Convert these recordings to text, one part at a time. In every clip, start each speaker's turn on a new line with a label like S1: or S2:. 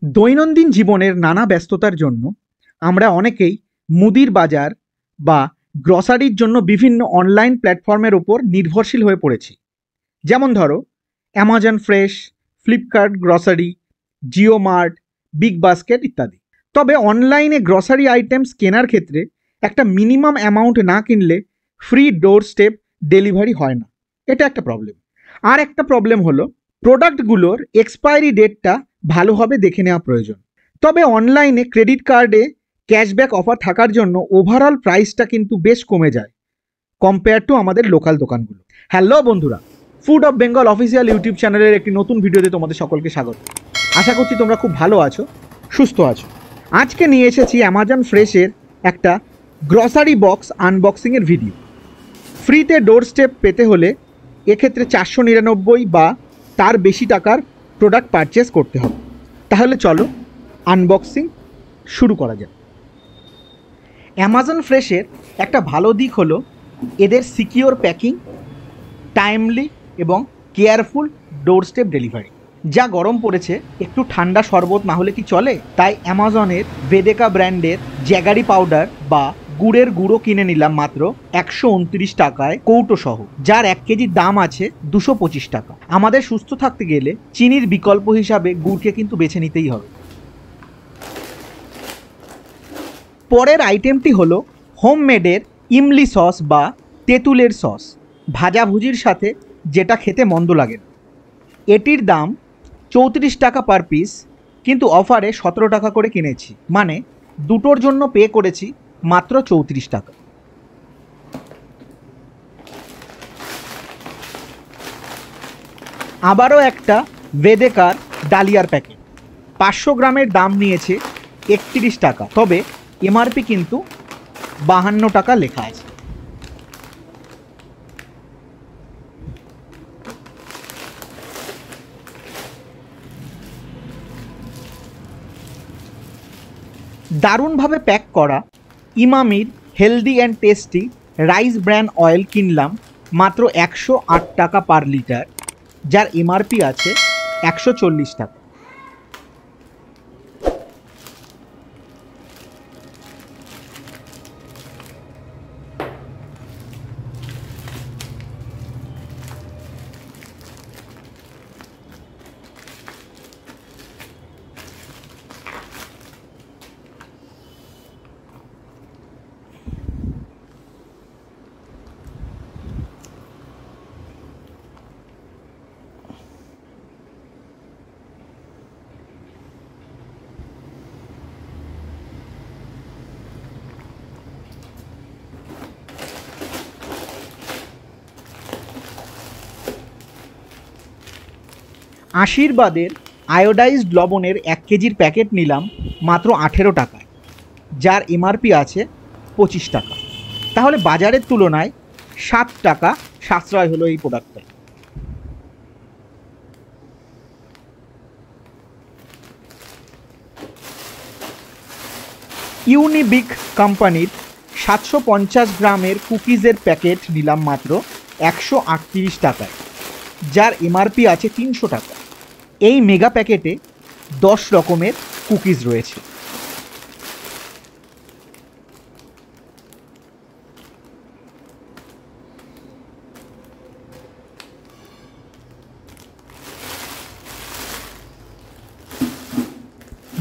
S1: দৈনন্দিন জীবনের নানা ব্যস্ততার জন্য আমরা অনেকেই মুদির বাজার বা গ্রসারির জন্য বিভিন্ন অনলাইন প্ল্যাটফর্মের ওপর নির্ভরশীল হয়ে পড়েছি। যেমন ধরো Amazon fresh, Flipkart grocery, Jio mart, big basket ইত্যাদি। তবে অনলাইনে গ্রসারি আইটেমস কেনার ক্ষেত্রে একটা মিনিমাম অ্যামাউন্ট না কিনলে ফ্রি ডোর স্টেপ ডেলিভারি হয় না। এটা একটা প্রবলেম। আর একটা প্রবলেম হলো প্রোডাক্টগুলোর এক্সপায়ারি ডেটটা ভালোভাবে দেখে নেওয়া প্রয়োজন। তবে অনলাইনে ক্রেডিট কার্ডে ক্যাশব্যাক অফার থাকার জন্য ওভারঅল প্রাইসটা কিন্তু বেশ কমে যায় কম্পেয়ার টু আমাদের লোকাল দোকানগুলো। হ্যালো বন্ধুরা, food of Bengal official YouTube চ্যানেলের একটি নতুন ভিডিওতে তোমাদের সকলকে স্বাগত। আশা করছি তোমরা খুব ভালো আছো, সুস্থ আছো। আজকে নিয়ে এসেছি অ্যামাজন ফ্রেশের একটা গ্রসারি বক্স আনবক্সিংয়ের ভিডিও। ফ্রিতে ডোর স্টেপ পেতে হলে এক্ষেত্রে 499 বা তার বেশি টাকার প্রোডাক্ট পারচেস করতে হবে। তাহলে চলো আনবক্সিং শুরু করা যাক। অ্যামাজন ফ্রেশের একটা ভালো দিক হলো এদের সিকিওর প্যাকিং, টাইমলি এবং কেয়ারফুল ডোর স্টেপ ডেলিভারি। যা গরম পড়েছে, একটু ঠান্ডা শরবত না হলে কি চলে? তাই অ্যামাজনের ভেদেকা ব্র্যান্ডের জ্যাগারি পাউডার বা গুড়ের গুঁড়ো কিনে নিলাম মাত্র 129 টাকায় কৌটো সহ, যার 1 কেজির দাম আছে 225 টাকা। আমাদের সুস্থ থাকতে গেলে চিনির বিকল্প হিসাবে গুড়কে কিন্তু বেছে নিতেই হবে। পরের আইটেমটি হলো হোমমেডের ইমলি সস বা তেঁতুলের সস, ভাজাভুজির সাথে যেটা খেতে মন্দ লাগে না। এটির দাম 34 টাকা পার পিস, কিন্তু অফারে 17 টাকা করে কিনেছি, মানে দুটোর জন্য পে করেছি মাত্র 34 টাকা। আবারও একটা ভেদেকার ডালিয়ার প্যাকেট, 500 গ্রামের দাম নিয়েছে 31 টাকা, তবে এমআরপি কিন্তু 52 টাকা লেখা আছে। দারুণভাবে প্যাক করা ইমামির healthy and tasty rice bran oil কিনলাম মাত্র 108 টাকা পার লিটার, যার এমআরপি আছে 140 টাকা। আশীর্বাদের আয়োডাইজড লবণের 1 কেজির প্যাকেট নিলাম মাত্র 18 টাকায়, যার এমআরপি আছে 25 টাকা। তাহলে বাজারের তুলনায় 7 টাকা সাশ্রয় হলো এই প্রোডাক্টটা। ইউনিবিক কোম্পানির 750 গ্রামের কুকিজের প্যাকেট নিলাম মাত্র 138 টাকায়, যার এমআরপি আছে 300 টাকা। এই মেগা প্যাকেটে 10 রকমের কুকিজ রয়েছে।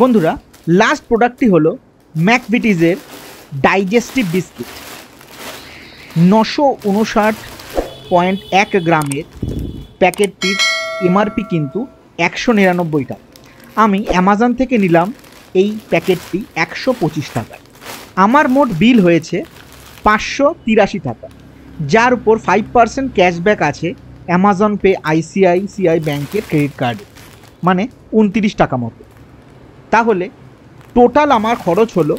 S1: বন্ধুরা, লাস্ট প্রোডাক্টটি হলো ম্যাকভিটিজের ডাইজেস্টিভ বিস্কিট, 959.1 গ্রামের প্যাকেটটির এমআরপি কিন্তু 199 টাকা। আমি অ্যামাজন থেকে নিলাম এই প্যাকেটটি 125 টাকায়। আমার মোট বিল হয়েছে 583 টাকা, যার উপর 5% ক্যাশব্যাক আছে অ্যামাজন পে আইসিআইসিআই ব্যাংকের ক্রেডিট কার্ডে, মানে 29 টাকা মতো। তাহলে টোটাল আমার খরচ হলো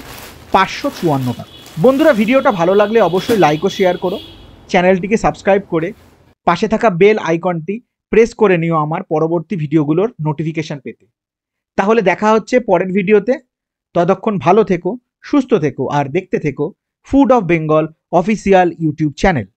S1: 554 টাকা। বন্ধুরা, ভিডিওটা ভালো লাগলে অবশ্যই লাইক ও শেয়ার করো, চ্যানেলটিকে সাবস্ক্রাইব করে পাশে থাকা বেল আইকনটি প্রেস করে নিও আমার পরবর্তী ভিডিওগুলোর নোটিফিকেশান পেতে। তাহলে দেখা হচ্ছে পরের ভিডিওতে। ততক্ষণ ভালো থেকো, সুস্থ থেকো আর দেখতে থেকো food of Bengal official YouTube channel.